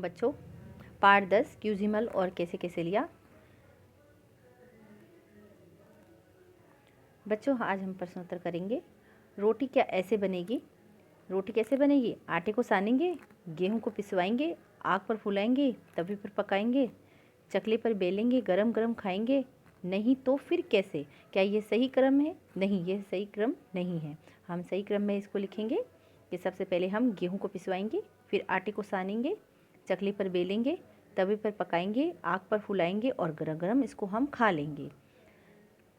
बच्चों, पाठ 10 क्यूजिमल और कैसे कैसे लिया। बच्चों, आज हम प्रश्नोत्तर करेंगे। रोटी क्या ऐसे बनेगी? रोटी कैसे बनेगी? आटे को सानेंगे, गेहूं को पिसवाएंगे, आग पर फुलाएंगे, तवे पर पकाएंगे, चकले पर बेलेंगे, गरम गरम खाएंगे। नहीं तो फिर कैसे? क्या ये सही क्रम है? नहीं, ये सही क्रम नहीं है। हम सही क्रम में इसको लिखेंगे कि सबसे पहले हम गेहूं को पिसवाएंगे, फिर आटे को सानेंगे, चकले पर बेलेंगे, तवे पर पकाएंगे, आग पर फुलाएंगे और गरम गरम इसको हम खा लेंगे।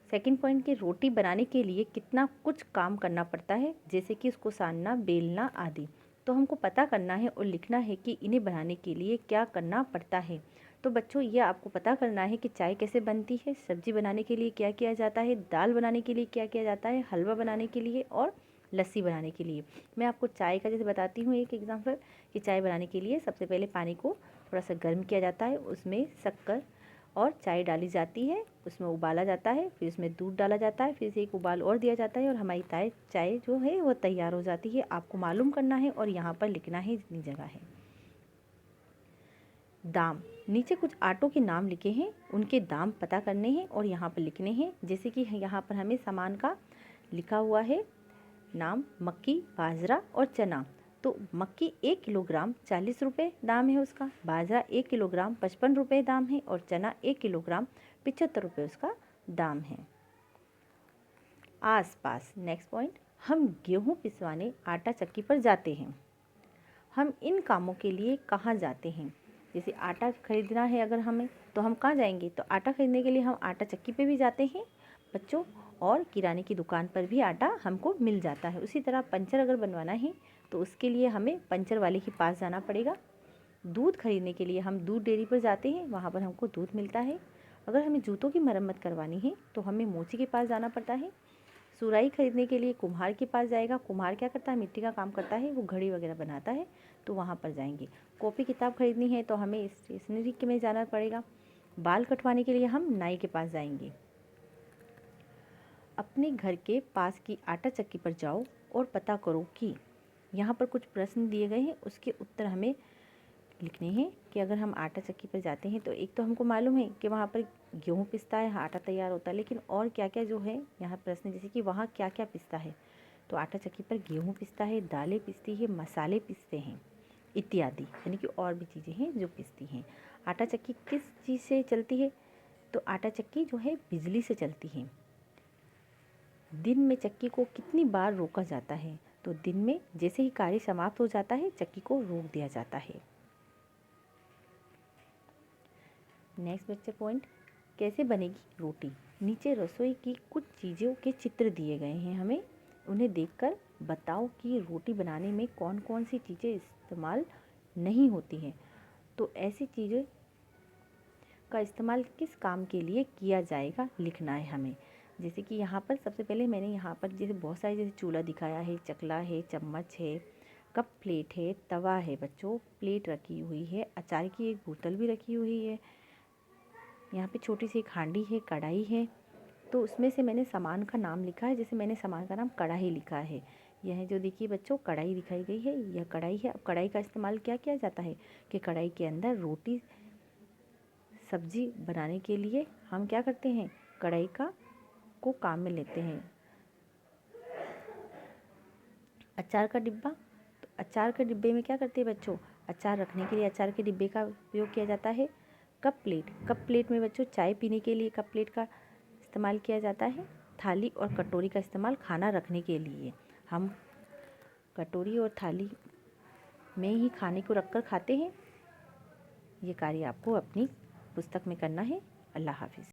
सेकंड पॉइंट कि रोटी बनाने के लिए कितना कुछ काम करना पड़ता है, जैसे कि उसको सानना, बेलना आदि। तो हमको पता करना है और लिखना है कि इन्हें बनाने के लिए क्या करना पड़ता है। तो बच्चों, ये आपको पता करना है कि चाय कैसे बनती है, सब्जी बनाने के लिए क्या किया जाता है, दाल बनाने के लिए क्या किया जाता है, हलवा बनाने के लिए और लस्सी बनाने के लिए। मैं आपको चाय का जैसे बताती हूँ एक एग्जाम्पल कि चाय बनाने के लिए सबसे पहले पानी को थोड़ा सा गर्म किया जाता है, उसमें शक्कर और चाय डाली जाती है, उसमें उबाला जाता है, फिर उसमें दूध डाला जाता है, फिर से एक उबाल और दिया जाता है और हमारी चाय जो है वो तैयार हो जाती है। आपको मालूम करना है और यहाँ पर लिखना है जितनी जगह है। दाम, नीचे कुछ आटों के नाम लिखे हैं, उनके दाम पता करने हैं और यहाँ पर लिखने हैं। जैसे कि यहाँ पर हमें सामान का लिखा हुआ है नाम, मक्की, बाजरा और चना। तो मक्की 1 किलोग्राम 40 रुपये दाम है उसका, बाजरा 1 किलोग्राम 55 रुपये दाम है और चना 1 किलोग्राम 75 रुपये उसका दाम है। आसपास, नेक्स्ट पॉइंट, हम गेहूं पिसवाने आटा चक्की पर जाते हैं। हम इन कामों के लिए कहाँ जाते हैं? जैसे आटा खरीदना है अगर हमें, तो हम कहाँ जाएंगे? तो आटा खरीदने के लिए हम आटा चक्की पे भी जाते हैं बच्चों, और किराने की दुकान पर भी आटा हमको मिल जाता है। उसी तरह पंचर अगर बनवाना है तो उसके लिए हमें पंचर वाले के पास जाना पड़ेगा। दूध खरीदने के लिए हम दूध डेयरी पर जाते हैं, वहाँ पर हमको दूध मिलता है। अगर हमें जूतों की मरम्मत करवानी है तो हमें मोची के पास जाना पड़ता है। सुराही खरीदने के लिए कुम्हार के पास जाएगा। कुम्हार क्या करता है? मिट्टी का काम करता है, वो घड़ी वगैरह बनाता है, तो वहाँ पर जाएंगे। कॉपी किताब खरीदनी है तो हमें स्टेशनरी के में जाना पड़ेगा। बाल कटवाने के लिए हम नाई के पास जाएंगे। अपने घर के पास की आटा चक्की पर जाओ और पता करो कि यहाँ पर कुछ प्रश्न दिए गए हैं, उसके उत्तर हमें लिखने हैं। कि अगर हम आटा चक्की पर जाते हैं तो एक तो हमको मालूम है कि वहाँ पर गेहूँ पिसता है, आटा तैयार होता है, लेकिन और क्या क्या जो है यहाँ प्रश्न, जैसे कि वहाँ क्या क्या पिसता है। तो आटा चक्की पर गेहूँ पिसता है, दालें पिसती है, मसाले पिसते हैं इत्यादि, यानी कि और भी चीज़ें हैं जो पिसती हैं। आटा चक्की किस चीज़ से चलती है? तो आटा चक्की जो है बिजली से चलती है। दिन में चक्की को कितनी बार रोका जाता है? तो दिन में जैसे ही कार्य समाप्त हो जाता है चक्की को रोक दिया जाता है। नेक्स्ट बच्चे पॉइंट, कैसे बनेगी रोटी? नीचे रसोई की कुछ चीज़ों के चित्र दिए गए हैं, हमें उन्हें देखकर बताओ कि रोटी बनाने में कौन कौन सी चीज़ें इस्तेमाल नहीं होती हैं। तो ऐसी चीज़ें का इस्तेमाल किस काम के लिए किया जाएगा लिखना है हमें। जैसे कि यहाँ पर सबसे पहले मैंने यहाँ पर जैसे बहुत सारे जैसे चूल्हा दिखाया है, चकला है, चम्मच है, कप प्लेट है, तवा है बच्चों, प्लेट रखी हुई है, अचार की एक बोतल भी रखी हुई है, यहाँ पे छोटी सी एक हांडी है, कढ़ाई है। तो उसमें से मैंने सामान का नाम लिखा है, जैसे मैंने सामान का नाम कढ़ाई लिखा है। यह जो देखिए बच्चों कढ़ाई दिखाई गई है, यह कढ़ाई है। अब कढ़ाई का इस्तेमाल क्या किया जाता है कि कढ़ाई के अंदर रोटी सब्जी बनाने के लिए हम क्या करते हैं? कढ़ाई को काम में लेते हैं। अचार का डिब्बा, तो अचार के डिब्बे में क्या करते हैं बच्चों? अचार रखने के लिए अचार के डिब्बे का उपयोग किया जाता है। कप प्लेट, कप प्लेट में बच्चों चाय पीने के लिए कप प्लेट का इस्तेमाल किया जाता है। थाली और कटोरी का इस्तेमाल खाना रखने के लिए, हम कटोरी और थाली में ही खाने को रखकर खाते हैं। ये कार्य आपको अपनी पुस्तक में करना है। अल्लाह हाफिज़।